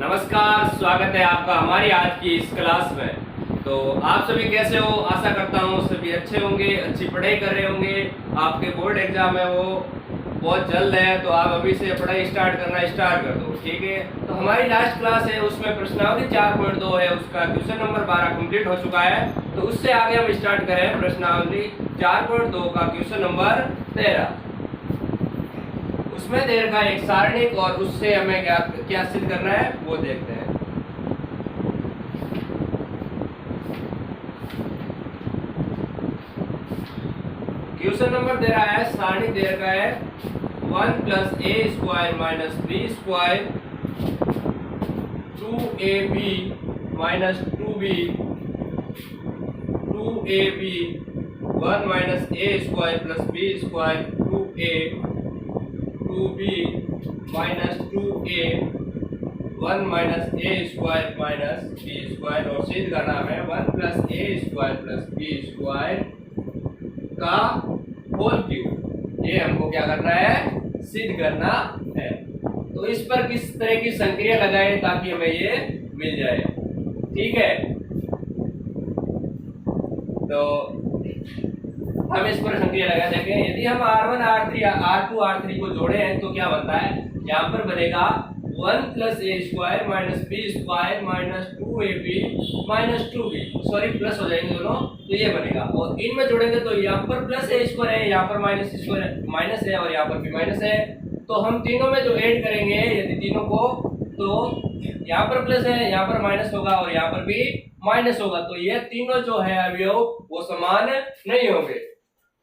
नमस्कार, स्वागत है आपका हमारी आज की इस क्लास में। तो आप सभी कैसे हो? आशा करता हूँ सभी अच्छे होंगे, अच्छी पढ़ाई कर रहे होंगे। आपके बोर्ड एग्जाम है वो बहुत जल्द है, तो आप अभी से पढ़ाई स्टार्ट कर दो, ठीक है। तो हमारी लास्ट क्लास है, उसमें प्रश्नावली 4.2 है, उसका क्वेश्चन नंबर 12 कंप्लीट हो चुका है। तो उससे आगे हम स्टार्ट करें प्रश्नावली 4.2 का क्वेश्चन नंबर 13। उसमें दे रखा है एक सारणिक और उससे हमें क्या सिद्ध करना है वो देखते हैं। क्वेश्चन नंबर दे रहा है, सारणिक दे रखा है 1 + a² - b² 2ab - 2b 2ab 1 - a² + b² 2a 2b - 2a 1 - a² - b² और सिद्ध करना है 1 + a² + b² का होल क्यूब। ये हमको क्या करना है? सिद्ध करना है। तो इस पर किस तरह की संक्रिया लगाएं ताकि हमें ये मिल जाए, ठीक है। तो हम इस पर संक्रिया लगा देंगे। यदि हम R1 R3 R2 R3 को जोड़े हैं तो क्या बनता है? यहाँ पर बनेगा 1 + a² - b² - 2ab - 2b, sorry plus हो जाएंगे दोनों, तो ये बनेगा। और इनमें जोड़ेंगे तो यहाँ पर +a² है, यहाँ पर माइनस है और यहाँ पर भी माइनस है। तो हम तीनों में जो ऐड करेंगे यदि तीनों को, तो यहाँ पर प्लस है, यहाँ पर माइनस होगा और यहाँ पर भी माइनस होगा। तो ये तीनों जो है अवयव वो समान नहीं होंगे।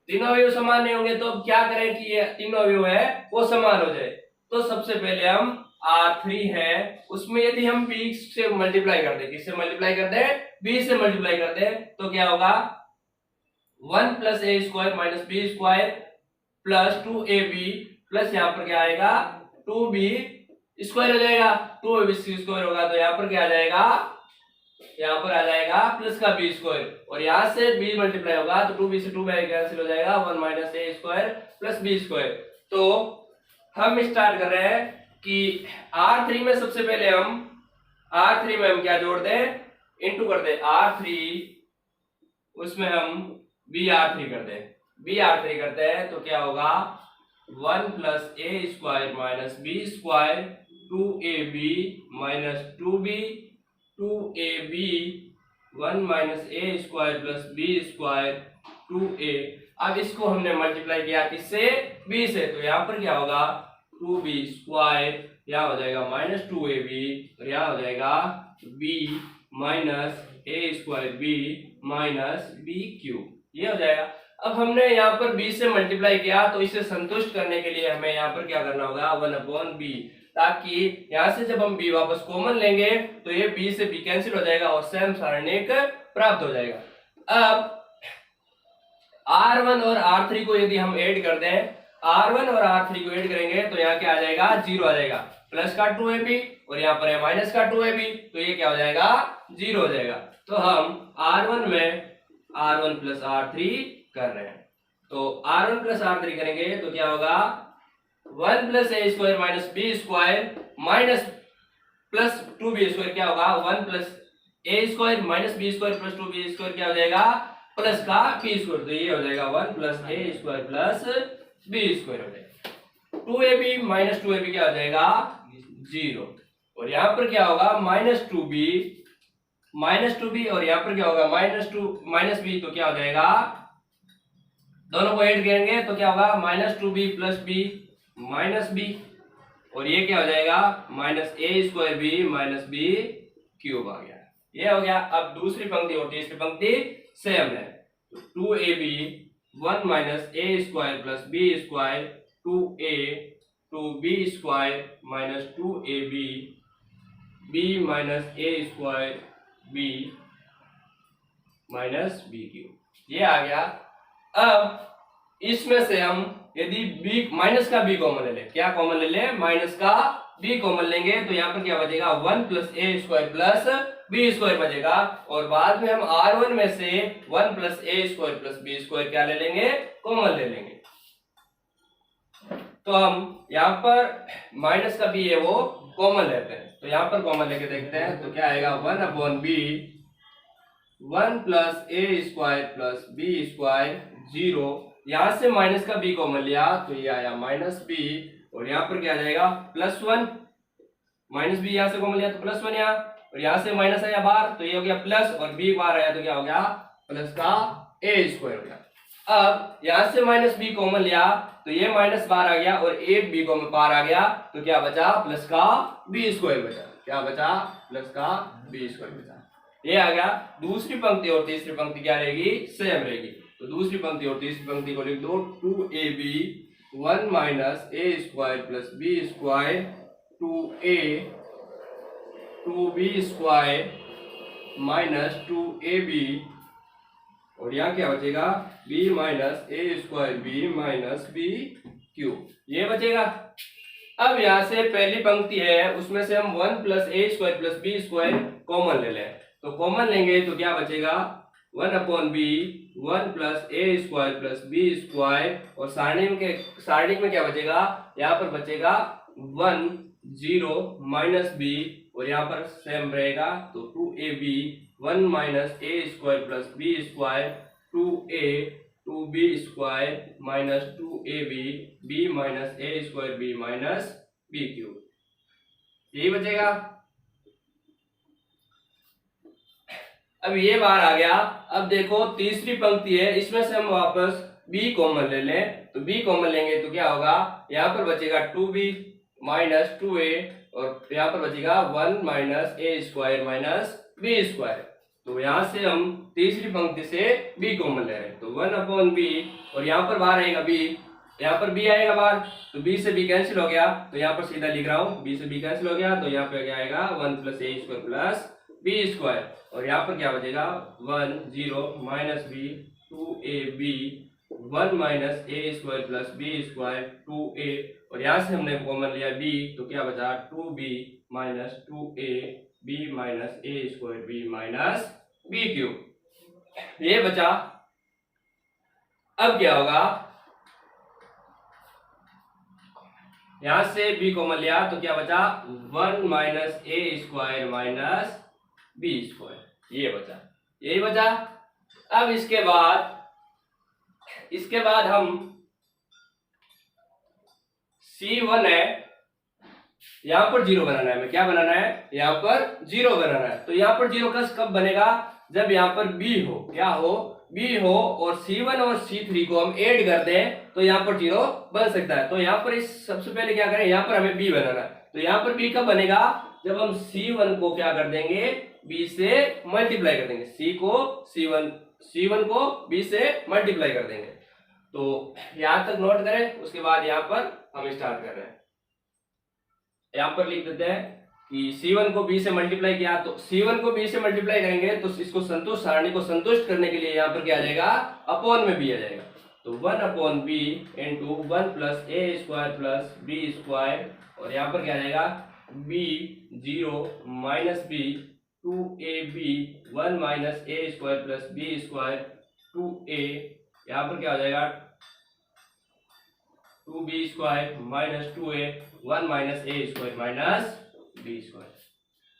तीनों अवयव समान नहीं होंगे तो अब क्या करें कि ये तीनों अवयव है वो समान हो जाए। तो सबसे पहले हम R3 है उसमें यदि हम b से मल्टीप्लाई कर दें, किससे मल्टीप्लाई कर दें? b से मल्टीप्लाई कर दें, तो क्या होगा? 1 + a² - b² + 2ab प्लस यहाँ पर क्या आएगा? 2b² हो जाएगा। 2ab² होगा तो यहाँ पर क्या आ जाएगा? यहाँ पर आ जाएगा प्लस का b² और यहाँ से b मल्टीप्लाई होगा तो 2b से 2 कैंसिल हो जाएगा, 1 - a² + b²। तो हम स्टार्ट कर रहे हैं कि R3 में सबसे पहले हम क्या जोड़ दें? इंटू कर दें R3, उसमें हम br3 कर दें। br3 करते हैं तो क्या होगा? 1 + a² - b² 2ab - 2b 2ab 1 - a² + b² 2a। अब इसको हमने मल्टीप्लाई किया किससे? b से, तो यहाँ पर क्या होगा? 2b², यहाँ हो जाएगा -2ab और यहाँ हो जाएगा b - a²b - b³, ये हो जाएगा। अब हमने यहाँ पर b से मल्टीप्लाई किया तो इसे संतुष्ट करने के लिए हमें यहाँ पर क्या करना होगा? 1/b, ताकि यहाँ से जब हम b वापस कॉमन लेंगे तो ये b से b कैंसिल हो जाएगा और सेम सारणिक प्राप्त हो जाएगा। अब R1 और R3 को यदि हम ऐड कर दें, R1 और R3 को ऐड करेंगे तो यहाँ क्या आ जाएगा? 0 आ जाएगा। प्लस का 2ab और यहाँ पर है माइनस का 2ab, तो ये क्या हो जाएगा? 0 हो जाएगा। तो हम R1 में R1 + R3 कर रहे हैं, तो R1 + R3 करेंगे तो क्या होगा? 1 + a² - b² minus plus 2b² क्या होगा? 1 + a² - b² + 2b² क्या हो जाएगा? प्लस का b², तो ये हो जाएगा 1 + a² + b² हो जाएगा। 2ab - 2ab क्या हो जाएगा? 0 और यहाँ पर क्या होगा? -2b और यहाँ पर क्या होगा? -b, तो क्या हो जाएगा? दोनों को ऐड करेंगे तो क्या होगा? -2b + b -b और ये क्या हो जाएगा? -a²b - b³ आ गया। ये हो गया। अब दूसरी पंक्ति और तीसरी पंक्ति सेम है। 2ab 1 - a² + b² 2a 2b² - 2ab b - a² b - b³, ये आ गया। अब इसमें से हम यदि b माइनस का b कॉमन ले ले, क्या कॉमन ले ले? माइनस का b कॉमन लेंगे तो यहाँ पर क्या बचेगा? 1 + a² + b² बचेगा और बाद में हम R1 में से 1 + a² + b² क्या ले लेंगे? कॉमन ले लेंगे। तो हम यहाँ पर माइनस का b है वो कॉमन लेते हैं, तो यहाँ पर कॉमन लेके देखते हैं तो क्या आएगा 1/b 1 plus A square plus B square 0। यहाँ से माइनस का b कॉमन लिया तो ये आया -b और यहाँ पर क्या आ जाएगा +1 माइनस बी यहाँ से कॉमन लिया तो +1 यहाँ और यहाँ से माइनस आया बाहर तो ये हो गया प्लस और b बाहर आया तो क्या हो गया प्लस का a स्क्वायर हो गया। अब यहाँ से -b कॉमन लिया तो ये माइनस बाहर आ गया और एक b कॉमन बाहर आ गया तो क्या बचा प्लस का b स्क्वायर बचा। क्या बचा प्लस का b स्क्वायर बचा। ये आ गया। दूसरी पंक्ति और तीसरी पंक्ति क्या रहेगी सेम रहेगी तो दूसरी पंक्ति और तीसरी पंक्ति को लिख दो 2ab 1 minus a square plus b square 2a 2b square minus 2ab और यहाँ क्या बचेगा b minus a square b minus b cube ये बचेगा। अब यहाँ से पहली पंक्ति है उसमें से हम 1 plus a square plus b square common ले लें तो कॉमन लेंगे तो क्या बचेगा 1/b 1 plus a square plus b square और सारणी में क्या बचेगा यहाँ पर बचेगा 1 0 माइनस b और यहाँ पर सेम रहेगा तो 2ab 1 minus a square plus b square 2a 2b square minus 2ab b minus a square b minus b cube यही बचेगा। अब ये बाहर आ गया। अब देखो तीसरी पंक्ति है इसमें से हम वापस b कॉमन ले लें तो b कॉमन लेंगे तो क्या होगा यहाँ पर बचेगा 2b माइनस 2a और यहाँ पर बचेगा 1 minus a square minus b square. तो यहाँ से हम तीसरी पंक्ति से b कॉमन ले रहे हैं तो 1/b और यहाँ पर बाहर आएगा b यहाँ पर b आएगा बाहर तो b से b कैंसिल हो गया तो यहाँ पर सीधा लिख रहा हूँ b से b कैंसिल हो गया तो यहाँ पे क्या आएगा 1 plus a square plus b square और यहाँ पर क्या बचेगा 1 0 minus b 2ab 1 minus a square plus b square 2a और यहाँ से हमने कॉमन लिया b तो क्या बचा 2b minus 2a b minus a square b minus b cube ये बचा। अब क्या होगा यहाँ से b कॉमन लिया तो क्या बचा 1 minus a square minus b square ये बचा यही बचा। अब इसके बाद हम C1 है यहाँ पर 0 बनाना है हमें क्या बनाना है यहाँ पर 0 बनाना है तो यहाँ पर 0 कब बनेगा जब यहाँ पर b हो क्या हो b हो और C1 और C3 को हम ऐड कर दें तो यहाँ पर 0 बन सकता है। तो यहाँ पर इस सबसे पहले क्या करें यहाँ पर हमें b बनाना है तो यहाँ पर b कब बनेगा जब हम C1 को क्या कर देंगे b से मल्टीप्लाई कर देंगे C1 को b से मल्टीप्लाई कर देंगे। तो यहाँ तक नोट करें उसके बाद यहाँ पर हम स्टार्ट कर रहे हैं। यहाँ पर लिख देते हैं कि C1 को b से मल्टीप्लाई किया तो C1 को b से मल्टीप्लाई करेंगे तो इसको संतुष्ट सारणी को संतुष्ट करने के लिए यहाँ पर क्या आ जाएगा अपॉन में b आ जाएगा तो 1/b into 1 plus a square plus b square और यहाँ पर क्या आ जाएगा b 0 minus b 2ab 1 minus a square plus b square 2a यहाँ पर क्या हो जाएगा 2b square minus 2a 1 minus a square minus b square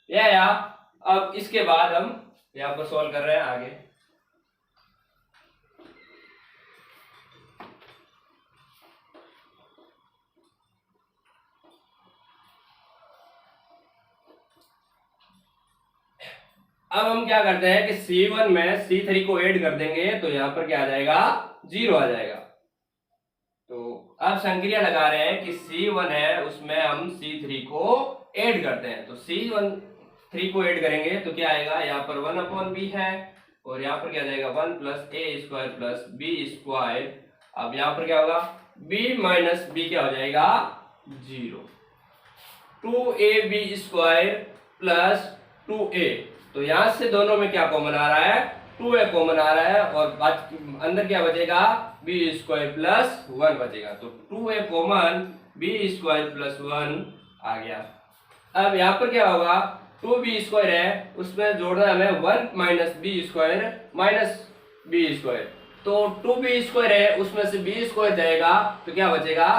यह आया। अब इसके बाद हम यहाँ पर सॉल्व कर रहे हैं आगे। अब हम क्या करते हैं कि C1 में C3 को ऐड कर देंगे तो यहाँ पर क्या आ जाएगा 0 आ जाएगा। तो अब संक्रिया लगा रहे हैं कि C1 है उसमें हम C3 को ऐड करते हैं तो C3 को ऐड करेंगे तो क्या आएगा यहाँ पर 1/b है और यहाँ पर क्या आ जाएगा 1 plus a square plus b square. अब यहाँ पर क्या होगा b माइनस b क्या हो जाएगा 0 2ab स्क्वायर प्लस 2a तो यहाँ से दोनों में क्या कॉमन आ रहा है 2a कॉमन आ रहा है और अंदर क्या बचेगा b स्क्वायर प्लस 1 बचेगा तो 2a common b square plus 1 आ गया। अब यहाँ पर क्या होगा 2b स्क्वायर है उसमें जोड़ना है हमें 1 minus b square minus b square तो 2b स्क्वायर है उसमें से b स्क्वायर जाएगा तो क्या बचेगा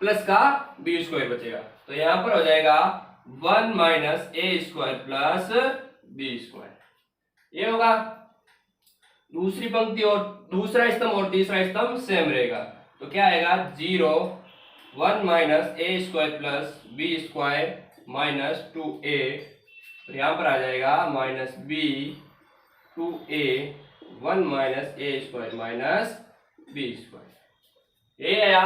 प्लस का b स्क्वायर बचेगा तो यहाँ पर हो जाएगा 1 minus A square plus B square. ये होगा दूसरी पंक्ति और दूसरा स्तंभ और तीसरा स्तंभ सेम रहेगा, तो क्या आएगा 0 1 minus A square plus B square minus 2a, और यहाँ पर आ जाएगा minus B 2a 1 minus A square minus B square. ये आया।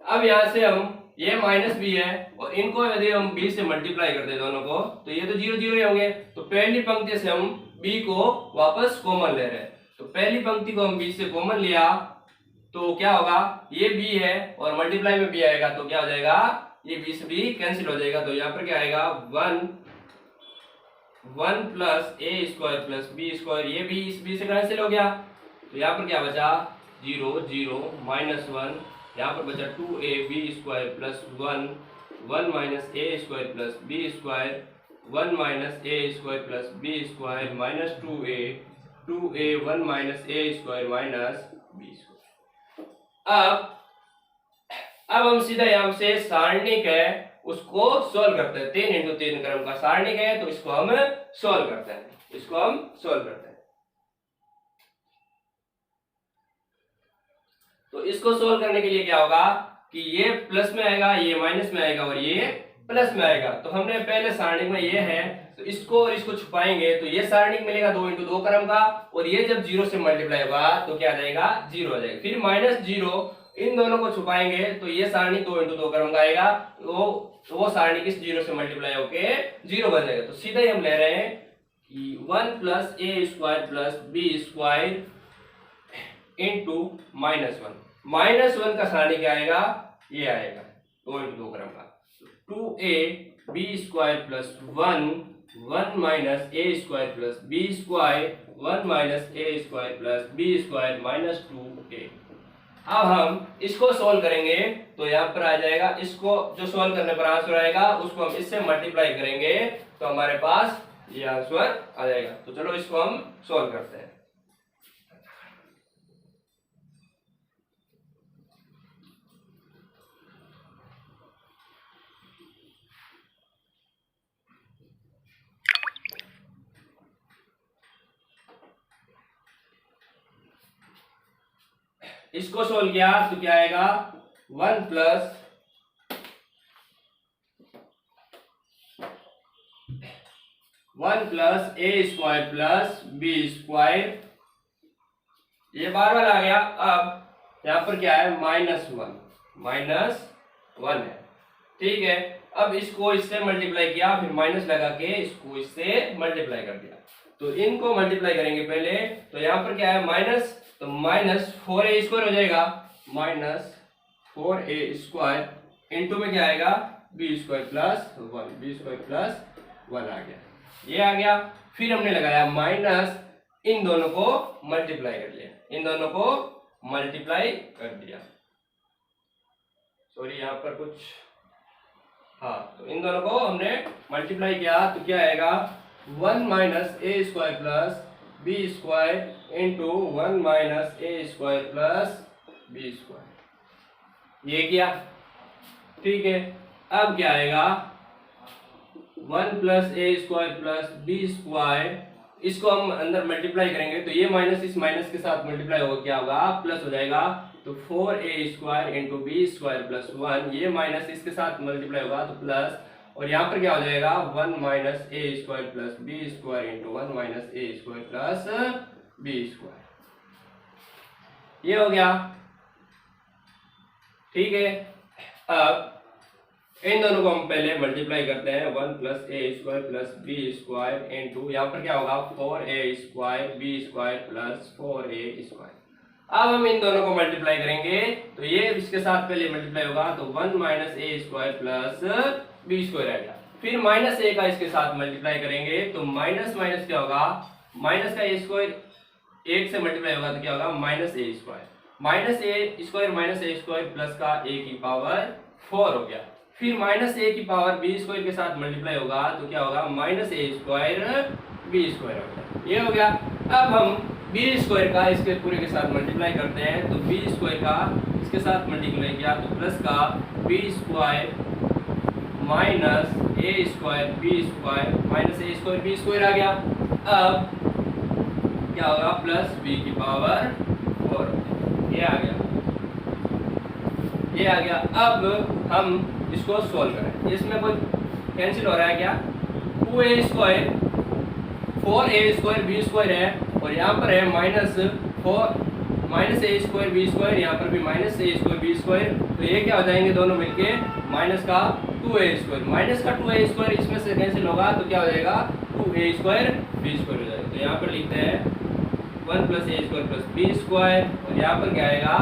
अब यहाँ से हम ये माइनस बी है और इनको यदि हम बी से मल्टीप्लाई कर दे दोनों को तो ये तो 0 0 ही होंगे, तो पहली पंक्ति से हम बी को वापस कॉमन ले रहे हैं, तो पहली पंक्ति को हम बी से कॉमन लिया तो क्या होगा, ये बी है और मल्टीप्लाई में बी आएगा तो क्या हो जाएगा, ये बी से बी कैंसिल हो जाएगा, तो यहाँ पर क्या आएगा 1 plus A square plus B square, ये भी इस बी से कैंसिल हो गया, तो यहाँ पर क्या बचा 0 0 माइनस 1, यहाँ पर बचा 2a B square plus 1 minus A square plus B square 1 minus A square plus B square minus 2a 1 minus A square minus B square. अब हम सीधा यहाँ से सारणिक है उसको सॉल्व करते हैं, 3 इंटू 3 क्रम का सारणिक है तो इसको हम सॉल्व करते हैं, इसको हम सॉल्व करते हैं। तो इसको सोल्व करने के लिए क्या होगा कि ये प्लस में आएगा, ये माइनस में आएगा और ये प्लस में आएगा, तो हमने पहले सारणिक में ये है तो इसको और इसको छुपाएंगे तो ये सारणिक मिलेगा 2 इंटू 2 क्रम का, और ये जब 0 से मल्टीप्लाई होगा तो क्या आ जाएगा 0 हो जाएगा, फिर माइनस 0 इन दोनों को छुपाएंगे तो ये सारणिक 2 इंटू 2 क्रम का आएगा, वो सारणिक इस 0 से मल्टीप्लाई होके 0 बन जाएगा, तो सीधा ही हम ले रहे हैं कि 1 plus A square plus B square into minus 1 का सारणिक क्या आएगा, ये आएगा 2 इंटू 2 क्रम का, 2a B square plus 1 minus A square plus B square 1 minus A square plus B square minus 2a। अब हम इसको सॉल्व करेंगे तो यहाँ पर आ जाएगा, इसको जो सॉल्व करने पर आंसर आएगा उसको हम इससे मल्टीप्लाई करेंगे तो हमारे पास ये आंसर आ जाएगा। तो चलो इसको हम सॉल्व करते हैं। इसको सोल्व किया तो क्या आएगा 1 plus A square plus B square, ये बार बार आ गया। अब यहाँ पर क्या है माइनस वन है, ठीक है। अब इसको इससे मल्टीप्लाई किया फिर माइनस लगा के इसको इससे मल्टीप्लाई कर दिया, तो इनको मल्टीप्लाई करेंगे पहले, तो यहाँ पर क्या है माइनस, तो माइनस 4a स्क्वायर हो जाएगा, माइनस 4a स्क्वायर इंटू में क्या आएगा बी स्क्वायर प्लस 1 आ गया, ये आ गया। फिर हमने लगाया माइनस, इन दोनों को मल्टीप्लाई कर दिया, सॉरी यहाँ पर कुछ, हाँ, तो इन दोनों को हमने मल्टीप्लाई किया तो क्या आएगा 1 minus A square plus B square into 1 minus A square plus B square, ये किया, ठीक है। अब क्या आएगा 1 plus A square plus B square, इसको हम अंदर मल्टीप्लाई करेंगे तो ये माइनस इस माइनस के साथ मल्टीप्लाई होगा, क्या होगा प्लस हो जाएगा, तो 4a square into B square plus 1, ये माइनस इसके साथ मल्टीप्लाई होगा तो प्लस, और यहाँ पर क्या हो जाएगा 1 minus A square plus B square into 1 minus A square plus B square, ये हो गया, ठीक है। अब इन दोनों को हम पहले मल्टीप्लाई करते हैं, 1 plus A square plus B square into यहाँ पर क्या होगा 4a square B square plus 4a square. अब हम इन दोनों को मल्टीप्लाई करेंगे तो ये इसके साथ पहले मल्टीप्लाई होगा तो 1 minus A square plus B square आएगा, फिर माइनस ए का इसके साथ मल्टीप्लाई करेंगे तो माइनस माइनस क्या होगा, माइनस का ए स्क्वायर 1 से मल्टीप्लाई होगा तो क्या होगा minus A square minus A square plus का ए की पावर 4 हो गया, फिर माइनस ए की पावर बी स्क्वायर के साथ मल्टीप्लाई होगा तो क्या होगा minus A square B square हो गया, ये हो गया। अब हम बी स्क्वायर का इसके पूरे के साथ मल्टीप्लाई करते हैं तो बी स्क्वायर का इसके साथ मल्टीप्लाई किया तो प्लस का B square minus A square B square minus A square B square आ गया। अब क्या होगा, प्लस बी की पावर 4, ये आ गया, ये आ गया। अब हम इसको सॉल्व करें, इसमें कोई कैंसिल हो रहा है क्या, 2a square 4a square B square है, और यहाँ पर है minus A square B square, यहाँ पर भी minus A square B square, तो ये क्या हो जाएंगे दोनों मिलके माइनस का 2a स्क्वायर, माइनस का 2a स्क्वायर इसमें से कैंसिल होगा तो क्या हो जाएगा 2a स्क्वायर बी स्क्वायर हो जाएगा। तो यहाँ पर लिखते हैं 1 plus A square plus B square, और यहाँ पर क्या आएगा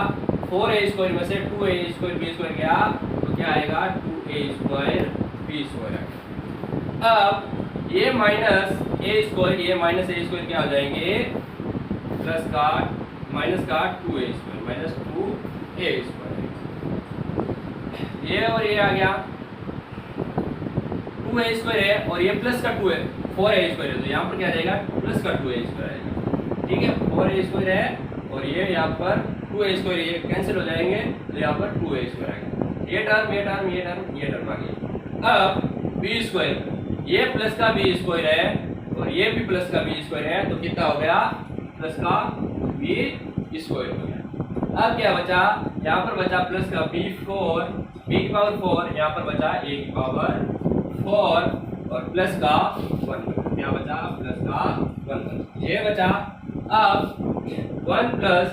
4a स्क्वायर में से 2a स्क्वायर बी स्क्वायर गया तो क्या आएगा 2a स्क्वायर बी स्क्वायर आएगा। अब ये माइनस ए स्क्वायर ये माइनस ए स्क्वायर क्या हो जाएंगे, प्लस का माइनस का 2a square minus 2a square, ये और ये आ गया 2a स्क्वायर है और ये प्लस का 2 है 4a स्क्वायर है, तो यहाँ पर क्या आ जाएगा प्लस का 2a स्क्वायर आएगा। ठीक है, 4a स्क्वायर है और ये यहाँ पर 2a स्क्वायर, ये कैंसिल हो जाएंगे तो यहाँ पर 2a स्क्वायर आएगा। ये टर्म ये टर्म ये टर्म ये टर्म आ गई। अब बी स्क्वायर ये प्लस का बी स्क्वायर है और ये भी प्लस का बी स्क्वायर है, तो कितना हो गया प्लस का बी स्क्वायर हो गया। अब क्या बचा, यहाँ पर बचा प्लस का बी की पावर 4, यहाँ पर बचा ए की पावर 4 और प्लस का 1, क्या बचा प्लस का 1 ये बचा। अब 1 plus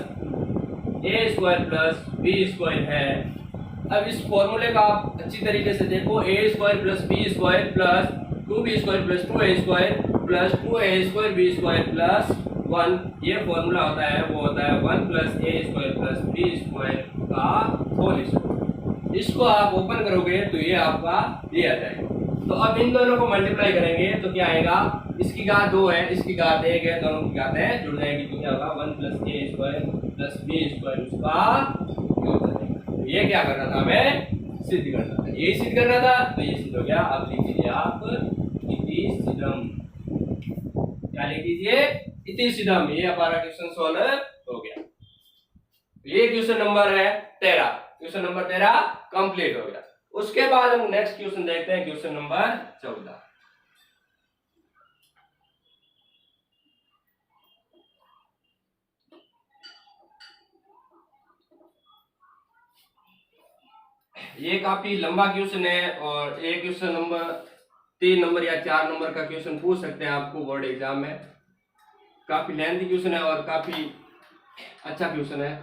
A square plus B square है। अब इस फॉर्मूले का आप अच्छी तरीके से देखो, A square plus B square plus 2b square plus 2a square plus 2a square B square plus 1, ये फॉर्मूला होता है वो होता है 1 plus A square plus B square का होल स्क्वायर। इसको आप ओपन करोगे तो ये आपका ये आ जाएगा। तो अब इन दोनों को मल्टीप्लाई करेंगे तो क्या आएगा, इसकी घात 2 है इसकी घात 1 है, दोनों की घातें जुड़ जाएगी तो क्या होगा 1 plus A square plus B square उसका योग हो जाएगा। तो ये क्या करना था, हमें सिद्ध करना था, यही सिद्ध करना था तो ये सिद्ध हो गया। अब लिख दीजिए आप इति सिद्धम, क्या लिख दीजिए इति सिद्धम, ये हमारा क्वेश्चन सॉल्व हो गया। ये क्वेश्चन नंबर है 13, क्वेश्चन नंबर 13 कंप्लीट हो गया। उसके बाद हम नेक्स्ट क्वेश्चन देखते हैं, क्वेश्चन नंबर 14। ये काफी लंबा क्वेश्चन है और एक क्वेश्चन नंबर 3 नंबर या 4 नंबर का क्वेश्चन पूछ सकते हैं आपको बोर्ड एग्जाम में। काफी लेंथी क्वेश्चन है और काफी अच्छा क्वेश्चन है,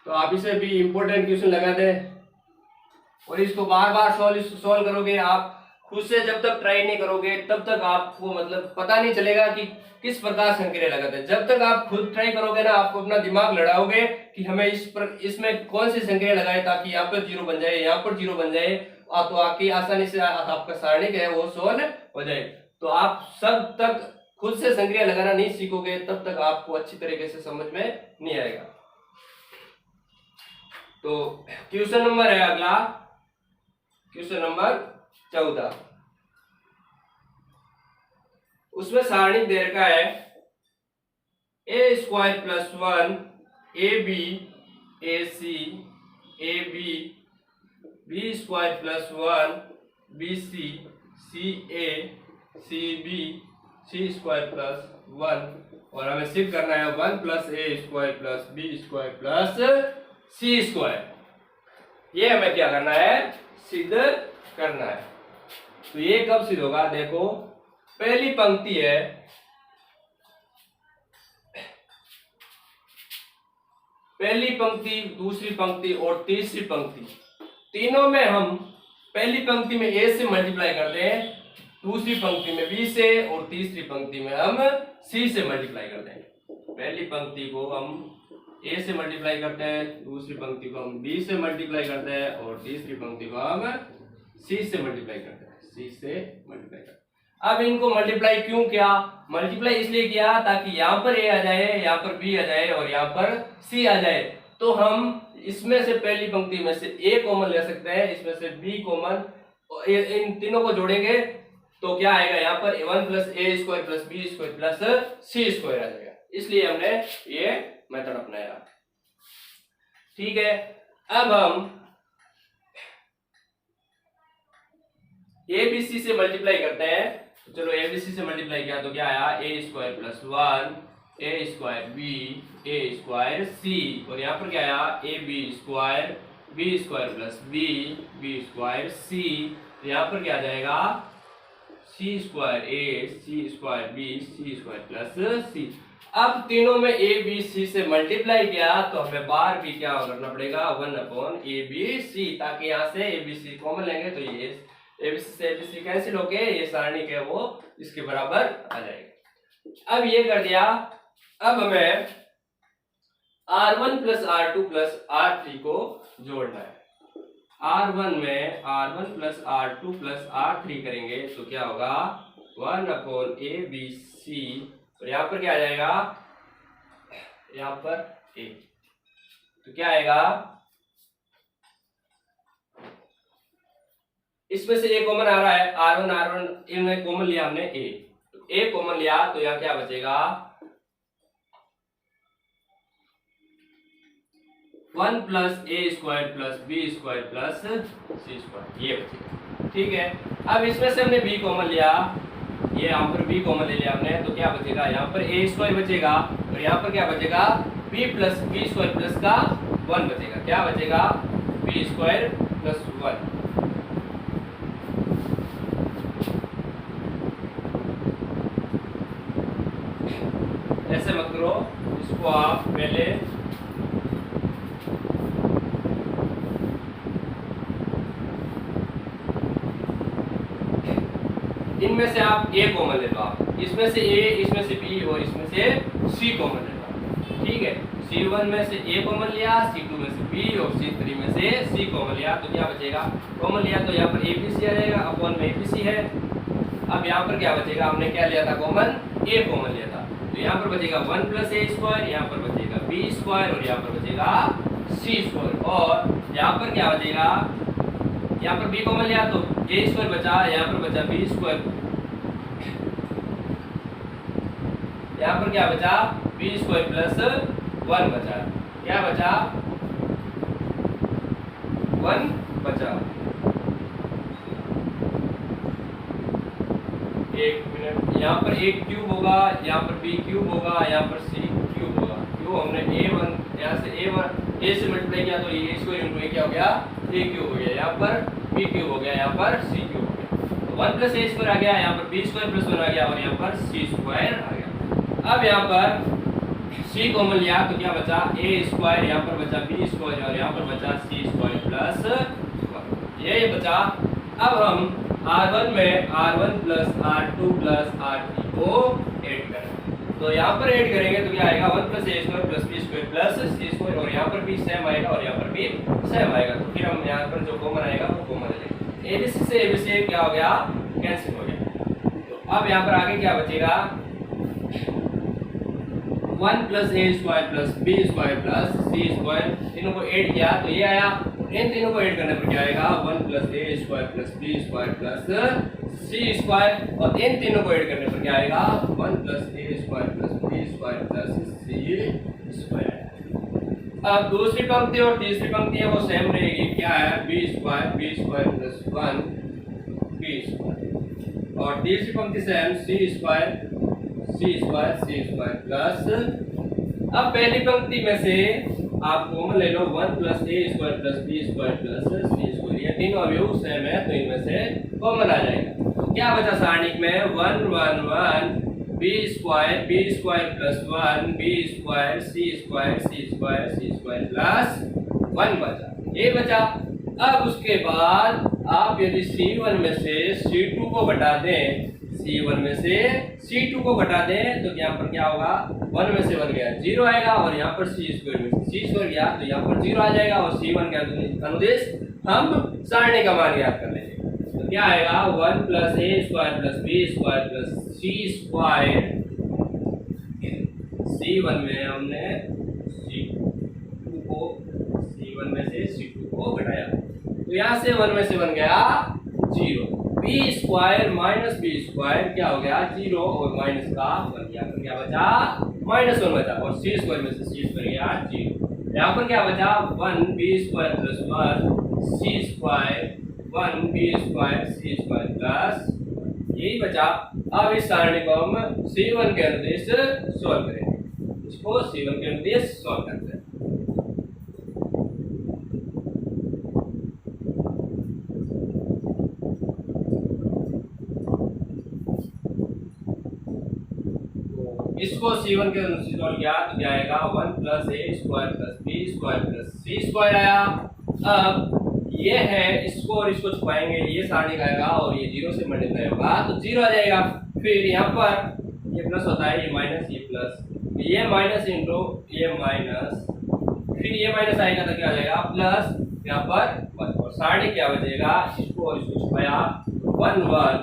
तो आप इसे भी इंपॉर्टेंट क्वेश्चन लगा दें और इसको बार बार सॉल्व करोगे। आप खुद से जब तक ट्राई नहीं करोगे तब तक आपको मतलब पता नहीं चलेगा कि किस प्रकार संक्रिया लगाते हैं। जब तक आप खुद ट्राई करोगे ना, आपको अपना दिमाग लड़ाओगे कि हमें इसमें कौन सी संक्रिया लगाए ताकि यहाँ पर 0 बन जाए यहाँ पर 0 बन जाए, तो आके आसानी से आपका सारणिक है वो सॉल्व हो जाए। तो आप सब तक खुद से संक्रिया लगाना नहीं सीखोगे तब तक आपको अच्छी तरीके से समझ में नहीं आएगा। तो क्वेश्चन नंबर है अगला, क्वेश्चन नंबर 14। उसमें सारणिक दे रखा है A square plus 1 A B A C A B B square plus 1 B C C A C B C square plus 1, और हमें सिद्ध करना है 1 plus A square plus B square plus C square. ये हमें क्या करना है, सिद्ध करना है। तो ये कब सिद्ध होगा, देखो पहली पंक्ति है, पहली पंक्ति दूसरी पंक्ति और तीसरी पंक्ति, तीनों में हम पहली पंक्ति में ए से मल्टीप्लाई करते हैं, दूसरी पंक्ति में बी से और तीसरी पंक्ति में हम सी से मल्टीप्लाई करते हैं। पहली पंक्ति को हम ए से मल्टीप्लाई करते हैं, दूसरी पंक्ति को हम बी से मल्टीप्लाई करते हैं और तीसरी पंक्ति को हम सी से मल्टीप्लाई करते हैं, सी से मल्टीप्लाई करते हैं। अब इनको मल्टीप्लाई क्यों किया, मल्टीप्लाई इसलिए किया ताकि यहाँ पर ए आ जाए, यहाँ पर बी आ जाए और यहाँ पर सी आ जाए। तो हम इसमें से पहली पंक्ति में से ए कॉमन ले सकते हैं, इसमें से बी कॉमन, इन तीनों को जोड़ेंगे तो क्या आएगा, यहाँ पर 1 plus A square plus B square plus C square आ जाएगा। इसलिए हमने ये मेथड अपनाया। ठीक है, अब हम ए बी सी से मल्टीप्लाई करते हैं, तो चलो ए बी सी से मल्टीप्लाई किया तो क्या आया, A square plus 1 A square B A square C, और यहाँ पर क्या आया, A B square plus B B square C, तो यहाँ पर क्या आ जाएगा, C square A C square B C square plus C. अब तीनों में ए बी सी से मल्टीप्लाई किया तो हमें बार भी क्या करना पड़ेगा, 1/ABC, ताकि यहाँ से ए बी सी कॉमन लेंगे तो ये ए बी सी से ए बी सी कैंसिल होके ये सारणी है वो इसके बराबर आ जाएगा। अब ये कर दिया, अब हमें R1 plus R2 plus R3 को जोड़ना है। R1 में R1 plus R2 plus R3 करेंगे तो क्या होगा, 1/ABC, और यहाँ पर क्या आ जाएगा, यहाँ पर A, तो क्या आएगा, इसमें से A कॉमन आ रहा है, R1 इनमें कॉमन लिया हमने A, तो A कॉमन लिया तो यहाँ क्या बचेगा, 1 plus A square plus B square plus C square, ये बचेगा। ठीक है, अब इसमें से हमने b कॉमन लिया, ये यहाँ पर b कॉमन ले लिया हमने, तो क्या बचेगा, यहाँ पर ए स्क्वायर बचेगा, और यहाँ पर क्या बचेगा, b plus B square plus का 1 बचेगा, क्या बचेगा, बी स्क्वायर प्लस 1। ऐसे मत करो, इसको आप पहले इनमें से आप ए कॉमन ले लो, आप इसमें से ए, इसमें से बी और इसमें से सी कॉमन ले लो। ठीक है, C1 में से ए कॉमन लिया, C2 में से बी और C3 में से सी कॉमन लिया, तो क्या बचेगा, कॉमन लिया तो यहाँ पर ए बी सी आ जाएगा, अपॉन में ए बी सी है। अब यहाँ पर क्या बचेगा, हमने क्या लिया था कॉमन, ए कॉमन लिया था, तो यहाँ पर बचेगा 1 प्लस ए स्क्वायर, यहाँ पर बचेगा बी स्क्वायर और यहाँ पर बचेगा सी स्क्वायर, और यहाँ पर क्या बचेगा, यहाँ पर b कॉमन लिया तो a स्क्वायर बचा, यहाँ पर बचा b स्क्वायर, यहाँ पर क्या बचा, b स्क्वायर प्लस 1 बचा, क्या बचा, 1 बचा। एक मिनट, यहाँ पर a क्यूब होगा, यहाँ पर b क्यूब होगा, यहाँ पर c क्यूब होगा, क्यों हमने a1 यहाँ से a से मल्टीप्लाई किया तो ये स्क्वायर इनटू a क्या हो गया, a क्यूब हो गया, यहाँ पर b क्यूब हो गया, यहाँ पर c क्यूब हो गया, तो 1 प्लस a स्क्वायर आ गया, यहाँ पर b स्क्वायर प्लस 1 आ गया, और यहाँ पर c स्क्वायर आ गया। अब यहाँ पर c कॉमन लिया तो क्या बचा, a स्क्वायर, यहाँ पर बचा b स्क्वायर और यहाँ पर बचा c स्क्वायर प्लस 1, ये बचा। अब हम R1 में R1 plus R2 plus R3 को ऐड करें, तो यहाँ पर ऐड करेंगे तो क्या आएगा, 1 plus A square plus B square plus C square, और यहाँ पर भी सेम आएगा और यहाँ पर भी सेम आएगा, तो फिर हम यहाँ पर जो कॉमन आएगा वो कॉमन ले लेंगे। एबीसी से एबीसी क्या हो गया, कैंसिल हो गया। तो अब यहाँ पर आगे क्या बचेगा, 1 plus A square plus B square plus C square, तीनों को ऐड किया तो ये आया, इन तीनों को ऐड करने पर क्या आएगा, 1 plus A square plus B square plus C square, और इन तीनों को ऐड करने पर क्या आएगा, 1 plus A square plus B square plus C square. अब दूसरी पंक्ति और तीसरी पंक्ति है वो सेम रहेगी, क्या है, B square plus 1 B square, और तीसरी पंक्ति सेम सी स्क्वायर प्लस, अब पहली पंक्ति में से आप कॉमन ले लो, 1 plus A square plus B square plus C square, ये तीनों अवयव सेम है तो इनमें से कॉमन आ जाएगा। तो क्या बचा सारणिक में, 1 1 1 B square plus 1 B square C square plus 1 बचा, ये बचा। अब उसके बाद आप यदि C1 में से C2 को घटा दें, C1 में से C2 को घटा दें तो यहाँ पर क्या होगा, 1 में से 1 गया 0 आएगा, और यहाँ पर C स्क्वायर में से C स्क्वायर गया तो यहाँ पर 0 आ जाएगा, और C1 का अनुदेश हम सारणी का मान याद कर लेंगे, तो क्या आएगा, 1 plus A square plus B square plus C square, C1 में हमने C1 में से C2 को घटाया तो यहाँ से 1 में से 1 गया 0, B square minus B square क्या हो गया 0, और माइनस का 1, यहाँ पर क्या बचा, -1 बचा, और सी स्क्वायर में से सी स्क्वायर गया 0, यहाँ पर क्या बचा, 1 बी स्क्वायर प्लस 1 सी square 1 B square C square plus यही बचा। अब इस सारणी को हम C1 के अनुदेश सॉल्व करेंगे। इसको C1 के अनुदेश सॉल्व करते हैं। इसको C1 के अनुदेश सॉल्व किया तो क्या आएगा 1 plus A square plus B square plus C square आया। अब ये है, इसको और इसको छुपाएंगे, ये सारणी का आएगा और ये 0 से मल्टीप्लाई होगा तो 0 आ जाएगा। फिर यहाँ पर ये प्लस होता है, ये माइनस, ये प्लस, ये माइनस इंटू ये माइनस, फिर ये माइनस आएगा तो क्या आ जाएगा प्लस, यहाँ पर 1 और सारणी क्या बचेगा, इसको और इसको छुपाया 1 1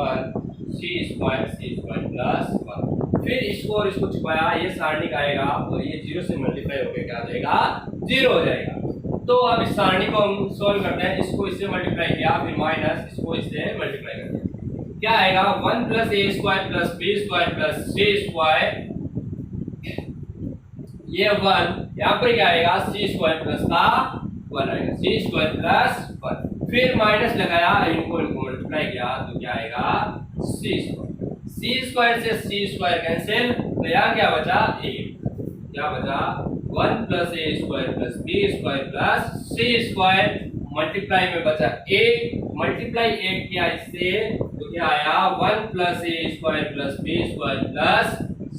1 सी स्क्वायर प्लस 1। फिर इसको और इसको छुपाया, ये सारणी का आएगा और ये 0 से मल्टीप्लाई होकर क्या आ जाएगा 0 हो जाएगा। तो अब इस सारणी को हम सोल्व करते हैं। इसको इससे मल्टीप्लाई किया, फिर माइनस, इसको इससे मल्टीप्लाई कर दिया, क्या आएगा 1 plus A square plus B square plus C square, ये 1 यहाँ पर क्या आएगा सी स्क्वायर प्लस का 1 आएगा, सी स्क्वायर प्लस 1। फिर माइनस लगाया, इनको मल्टीप्लाई किया तो क्या आएगा सी स्क्वायर, सी स्क्वायर से सी स्क्वायर कैंसिल, तो यहाँ क्या बचा ए, क्या बचा 1 plus A square plus B square plus C square, multiply में बचा ए, मल्टीप्लाई 1 किया इससे तो क्या आया 1 plus A square plus B square plus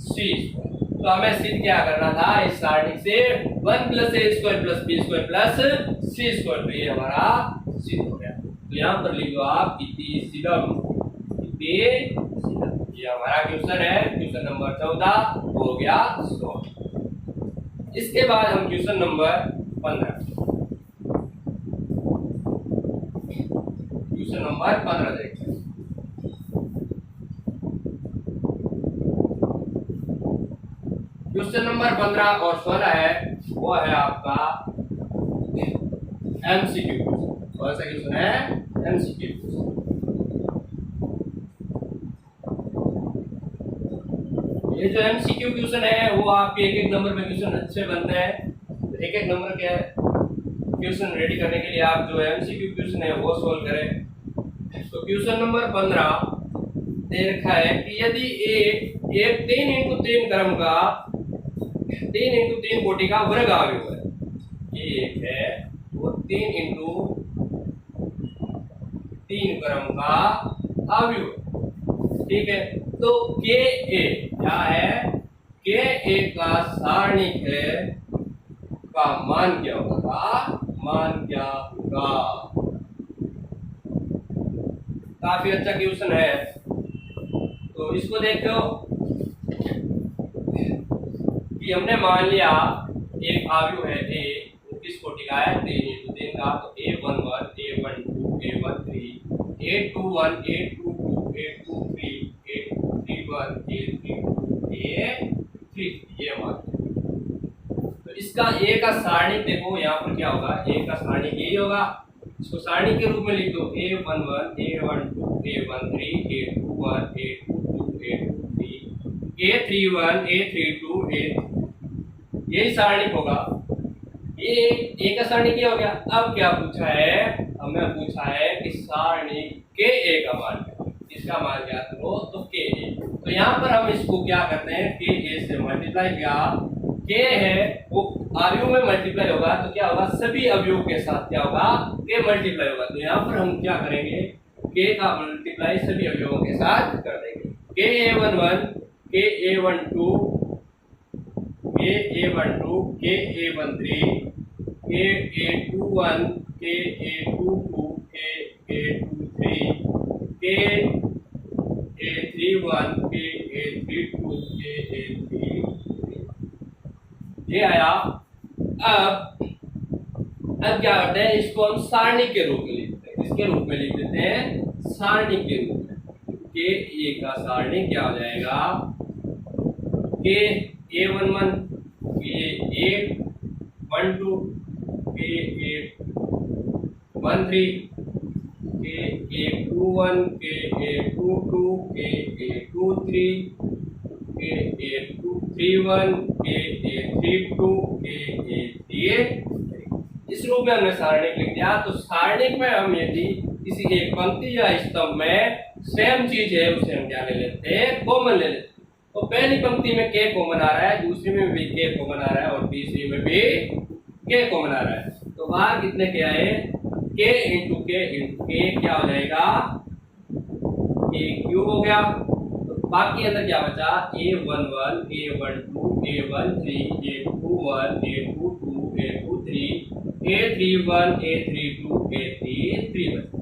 C square. तो हमें सिद्ध क्या करना था, इस सारणी से 1 plus A square plus B square plus C square, तो ये हमारा सिद्ध हो गया। तो यहाँ पर लिख दो आप इति सिद्धम, ये हमारा क्वेश्चन है, क्वेश्चन नंबर 14 हो गया सॉल्व। इसके बाद हम क्वेश्चन नंबर 15 देखते हैं। क्वेश्चन नंबर 15 और 16 है, वो है आपका एमसीक्यू। कौन सा क्वेश्चन है, एमसीक्यू। ये जो एमसीक्यू क्वेश्चन है वो आपके एक एक नंबर में क्वेश्चन अच्छे बनते हैं। तो एक एक नंबर के क्वेश्चन रेडी करने के लिए आप जो एमसीक्यू क्वेश्चन है वो सोल्व करें। तो क्वेश्चन नंबर 15 दे रखा है कि यदि एक 3 इंटू 3 क्रम का 3 इंटू 3 कोटि का वर्ग अवयव है, ये एक है वो 3 इंटू 3 क्रम का अवयव, ठीक है। तो के ए क्या है, के ए का सारणिक है का मान क्या होगा, मान क्या होगा। काफी अच्छा क्वेश्चन है। तो इसको देखो कि हमने मान लिया एक अवयव है ए, वो किस कोटि का है 3 इंटू 3 का, तो A11 A12 A13 A21 A22 A23 A31 A32 A33, ये मान। तो इसका ए का सारणी देखो यहाँ पर क्या होगा, ए का सारणी यही होगा। इसको सारणी के रूप में लिख दो A11 A12 A13 A21 A22 A23 A31 A32 यही सारणी होगा। ये ए का सारणी क्या हो गया। अब क्या पूछा है, हमें पूछा है कि सारणी के ए का मान क्या, इसका मान क्या करो तो के ए। तो यहाँ पर हम इसको क्या करते हैं, के ए से मल्टीप्लाई किया, के है वो अवयव में मल्टीप्लाई होगा तो क्या होगा, सभी अवयव के साथ क्या होगा के मल्टीप्लाई होगा। तो यहाँ पर हम क्या करेंगे, के का मल्टीप्लाई सभी अवयवों के साथ कर देंगे। के A11 के A12 के A12 के A13 के A21 के A22 के A23 के A31 के A32 के A33 ये आया। अब क्या करते हैं, इसको हम सारणी के रूप में लिखते हैं। इसके रूप में लिख देते हैं सारणी के रूप में। के ए का सारणी क्या हो जाएगा, के A11 के A12 के A13 के A21 के A22 के A23 के A31 के A32 के A33 इस रूप में हमने सारणिक लिख दिया। तो सारणिक में हम यदि किसी एक पंक्ति या स्तंभ में सेम चीज है उसे हम क्या ले लेते हैं, कॉमन ले लेते हैं। तो पहली पंक्ति में के कॉमन आ रहा है, दूसरी में भी के कॉमन आ रहा है और तीसरी में भी के कॉमन आ रहा है। तो बाहर कितने के आए, के इंटू के क्या हो जाएगा, के क्यूब हो गया। तो बाकी अंदर क्या बचा, a11 a12 a13 a21 a22 a23 a31 a32 a33 बचा।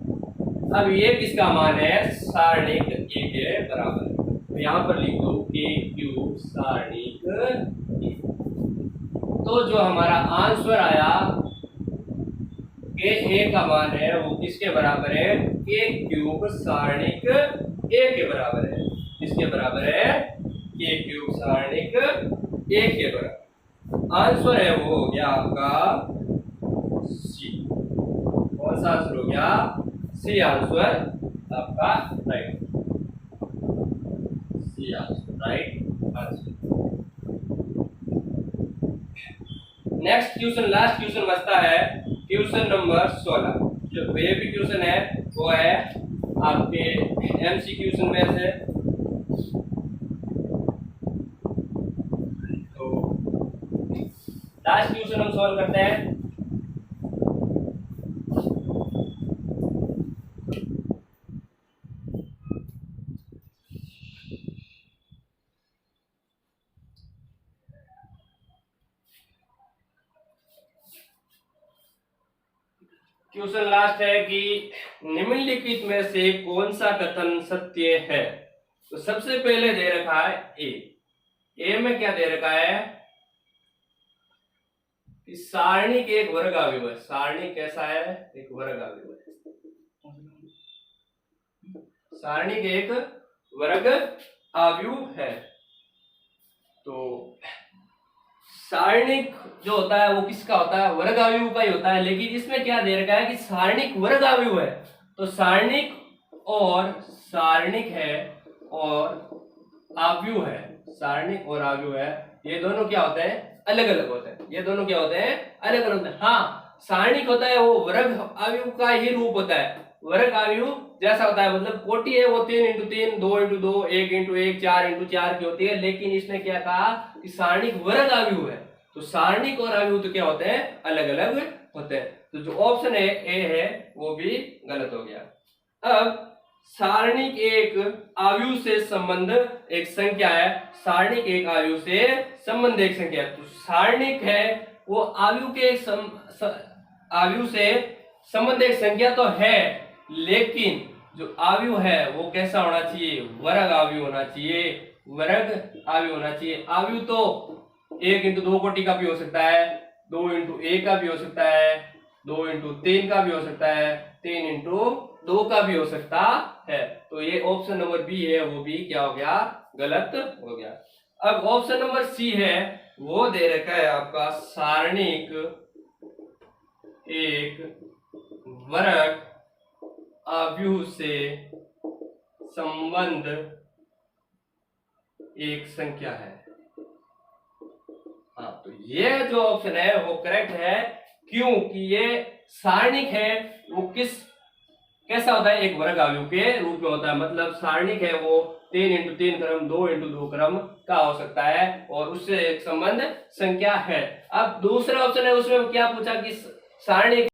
अब ये किसका मान है, सारणिक ए के बराबर है। तो यहाँ पर लिख दो के क्यूब सारणिक ए। तो जो हमारा आंसर आया के ए का मान है वो किसके बराबर है, के क्यूब सारणिक ए के बराबर है। किसके बराबर है, के क्यूब सारणिक ए के बराबर। आंसर है वो हो गया आपका सी। कौन सा आंसर हो गया, सी आंसर आपका right, C answer right answer. Next question, last question बचता है क्वेश्चन नंबर 16। जो ये भी क्वेश्चन है वो है आपके एमसीक्यू में से। तो लास्ट क्वेश्चन हम सॉल्व करते हैं। क्वेश्चन लास्ट है कि निम्नलिखित में से कौन सा कथन सत्य है। तो सबसे पहले दे रखा है ए में क्या दे रखा है कि सारणिक एक वर्ग अवयव है। सारणिक कैसा है, एक वर्ग अवयव है। सारणिक एक वर्ग अवयव है। तो सारणिक जो होता है वो किसका होता है, वर्ग अवयव का ही होता है। लेकिन इसमें क्या दे रखा है कि सारणिक वर्ग अवयव है। तो सारणिक है और अवयव है, सारणिक और अवयव है, ये दोनों क्या होते हैं, अलग अलग होते हैं। ये दोनों क्या होते हैं, अलग अलग होते हैं। हाँ, सारणिक होता है वो वर्ग अवयव का ही रूप होता है, वर्ग अवयव जैसा होता है। मतलब कोटि है वो 3 इंटू 3 2 इंटू 2 1 इंटू 1 4 इंटू 4 की होती है। लेकिन इसने क्या कहा कि सारणिक वर्ग अवयव है। तो सारणिक और अवयव तो क्या होते हैं, अलग अलग होते हैं। तो जो ऑप्शन है ए है वो भी गलत हो गया। अब सारणिक एक अवयव से संबंध एक संख्या है। सारणिक एक अवयव से संबंध एक संख्या है। तो सारणिक है वो अवयव के अवयव से संबंध एक संख्या तो है, लेकिन जो अवयव है वो कैसा होना चाहिए, वर्ग अवयव होना चाहिए, वर्ग अवयव होना चाहिए। अवयव तो 1 इंटू 2 कोटि का भी हो सकता है, 2 इंटू 1 का भी हो सकता है, 2 इंटू 3 का भी हो सकता है, 3 इंटू 2 का भी हो सकता है। तो ये ऑप्शन नंबर बी है वो भी क्या हो गया, गलत हो गया। अब ऑप्शन नंबर सी है वो दे रखा है आपका सारणिक एक वर्ग अवयव से संबंध एक संख्या है। हाँ, तो ये जो ऑप्शन है वो करेक्ट है, क्योंकि ये सारणिक है वो कैसा होता है, एक वर्ग अवयव के रूप में होता है। मतलब सारणिक है वो 3 इंटू 3 क्रम 2 इंटू 2 क्रम का हो सकता है और उससे एक संबंध संख्या है। अब दूसरा ऑप्शन है उसमें क्या पूछा कि सारणिक